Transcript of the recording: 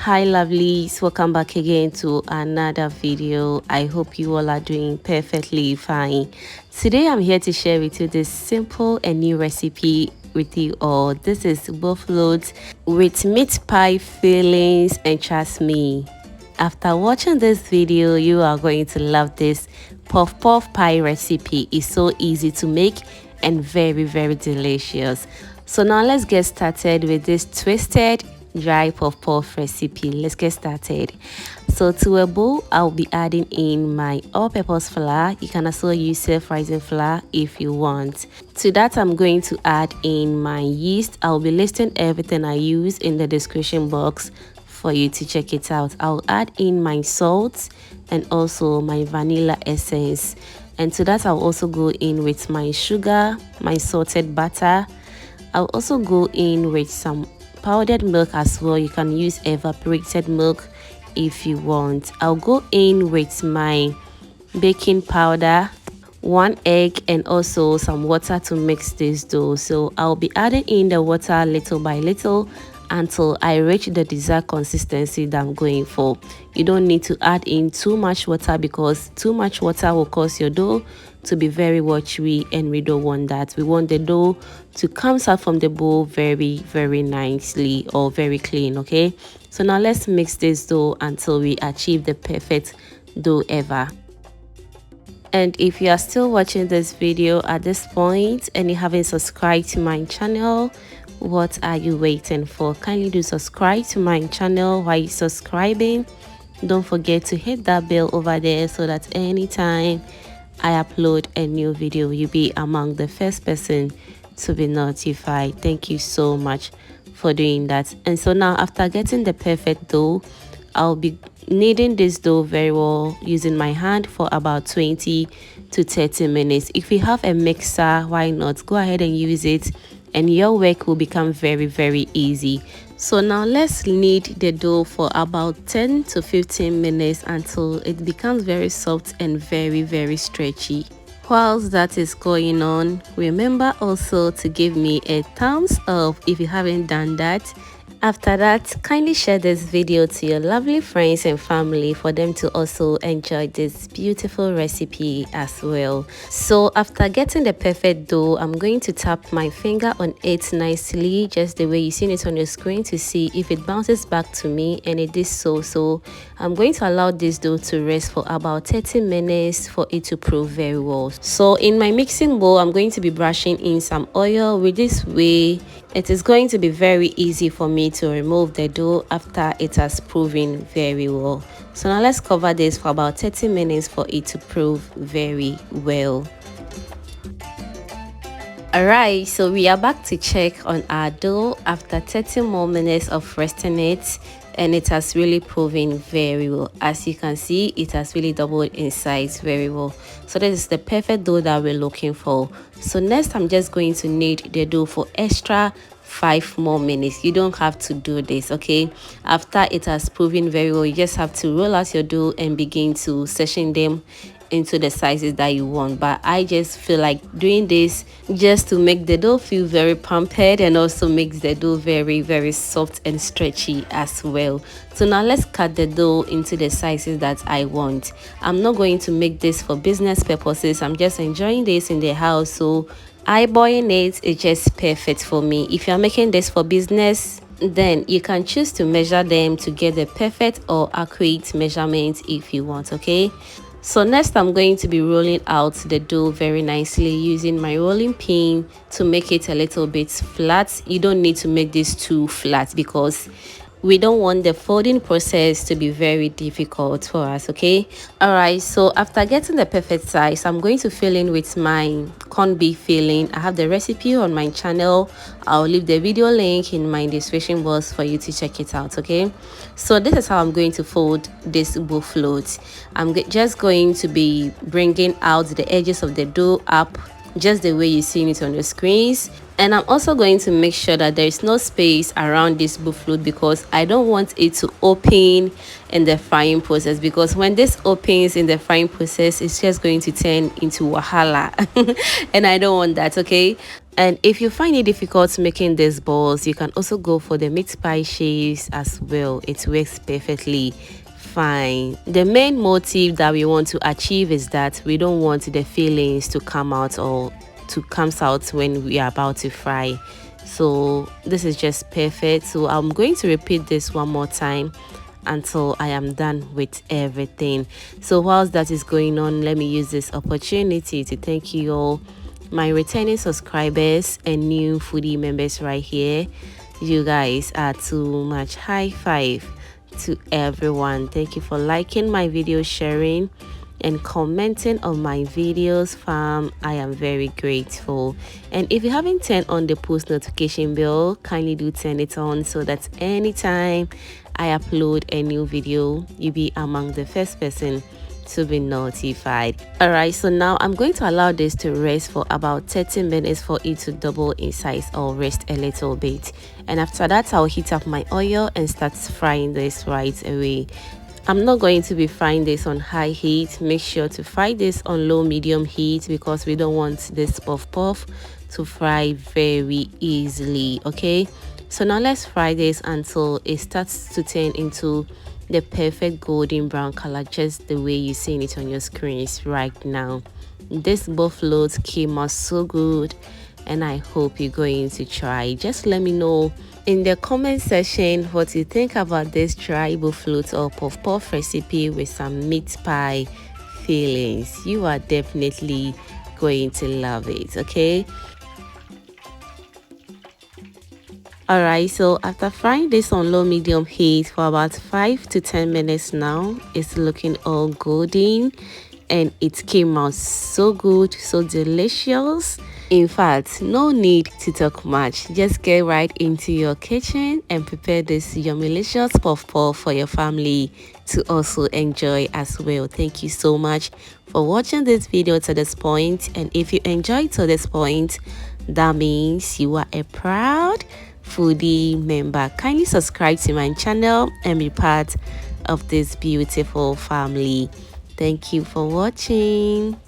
Hi lovelies, welcome back again to another video. I hope you all are doing perfectly fine. Today I'm here to share with you this simple and new recipe with you all. This is Bofrot with meat pie fillings, and trust me, after watching this video you are going to love this puff pie recipe. It's so easy to make and very delicious. So now let's get started with this twisted dry puff recipe. Let's get started. So to a bowl I'll be adding in my all-purpose flour. You can also use self-rising flour if you want. To that I'm going to add in my yeast. I'll be listing everything I use in the description box for you to check it out. I'll add in my salt and also my vanilla essence, and to that I'll also go in with my sugar, my salted butter. I'll also go in with some powdered milk as well. You can use evaporated milk if you want. I'll go in with my baking powder, 1 egg, and also some water to mix this dough. So I'll be adding in the water little by little until I reach the desired consistency that I'm going for. You don't need to add in too much water because too much water will cause your dough to be very watery, and we don't want that. We want the dough to come out from the bowl very nicely or very clean. Okay, so now let's mix this dough until we achieve the perfect dough ever. And if you are still watching this video at this point and you haven't subscribed to my channel, what are you waiting for? Kindly do subscribe to my channel. While you're subscribing, don't forget to hit that bell over there so that anytime I upload a new video you'll be among the first person to be notified. Thank you so much for doing that. And so now after getting the perfect dough, I'll be kneading this dough very well using my hand for about 20 to 30 minutes. If you have a mixer, why not? Go ahead and use it and your work will become very easy. So now let's knead the dough for about 10 to 15 minutes until it becomes very soft and very stretchy. Whilst that is going on, remember also to give me a thumbs up if you haven't done that. After that, kindly share this video to your lovely friends and family for them to also enjoy this beautiful recipe as well. So after getting the perfect dough, I'm going to tap my finger on it nicely, just the way you seen it on your screen, to see if it bounces back to me, and it is so. I'm going to allow this dough to rest for about 30 minutes for it to prove very well. So in my mixing bowl, I'm going to be brushing in some oil. With this way, it is going to be very easy for me to remove the dough after it has proven very well. So now let's cover this for about 30 minutes for it to prove very well. Alright, so we are back to check on our dough after 30 more minutes of resting it, and it has really proven very well. As you can see, it has really doubled in size very well. So this is the perfect dough that we're looking for. So next I'm just going to knead the dough for extra 5 more minutes. You don't have to do this, okay? After it has proven very well, you just have to roll out your dough and begin to section them into the sizes that you want. But I just feel like doing this just to make the dough feel very pampered and also makes the dough very soft and stretchy as well. So now let's cut the dough into the sizes that I want. I'm not going to make this for business purposes. I'm just enjoying this in the house, so eyeballing it is just perfect for me. If you're making this for business, then you can choose to measure them to get the perfect or accurate measurement if you want. Okay, so next I'm going to be rolling out the dough very nicely using my rolling pin to make it a little bit flat. You don't need to make this too flat because we don't want the folding process to be very difficult for us. Okay, all right, so after getting the perfect size, I'm going to fill in with my corned beef filling. I have the recipe on my channel. I'll leave the video link in my description box for you to check it out. Okay, so this is how I'm going to fold this Bofrot. I'm just going to be bringing out the edges of the dough up just the way you're seeing it on your screens. And I'm also going to make sure that there is no space around this Bofrot because I don't want it to open in the frying process, because when this opens in the frying process, it's just going to turn into wahala and I don't want that. Okay, And if you find it difficult making these balls, you can also go for the meat pie shapes as well. It works perfectly fine. The main motive that we want to achieve is that we don't want the fillings to come out or to come out when we are about to fry. So this is just perfect. So I'm going to repeat this one more time until I am done with everything. So whilst that is going on, let me use this opportunity to thank you all, my returning subscribers and new foodie members right here. You guys are too much. High five to everyone. Thank you for liking my video, sharing and commenting on my videos, fam. I am very grateful. And if you haven't turned on the post notification bell, kindly do turn it on so that anytime I upload a new video, you'll be among the first person to be notified. All right, so now I'm going to allow this to rest for about 30 minutes for it to double in size or rest a little bit. And after that, I'll heat up my oil and start frying this right away. I'm not going to be frying this on high heat. Make sure to fry this on low medium heat because we don't want this puff puff to fry very easily. Okay, so now let's fry this until it starts to turn into the perfect golden brown color, just the way you're seeing it on your screens right now. This Bofrot came out so good and I hope you're going to try. Just let me know in the comment section what you think about this dry Bofrot or puff puff recipe with some meat pie fillings. You are definitely going to love it. Okay, all right, so after frying this on low medium heat for about 5 to 10 minutes now, it's looking all golden and it came out so good, so delicious. In fact, no need to talk much. Just get right into your kitchen and prepare this yummy-licious puff puff for your family to also enjoy as well. Thank you so much for watching this video to this point. And if you enjoyed to this point, that means you are a proud foodie member. Kindly subscribe to my channel and be part of this beautiful family. Thank you for watching.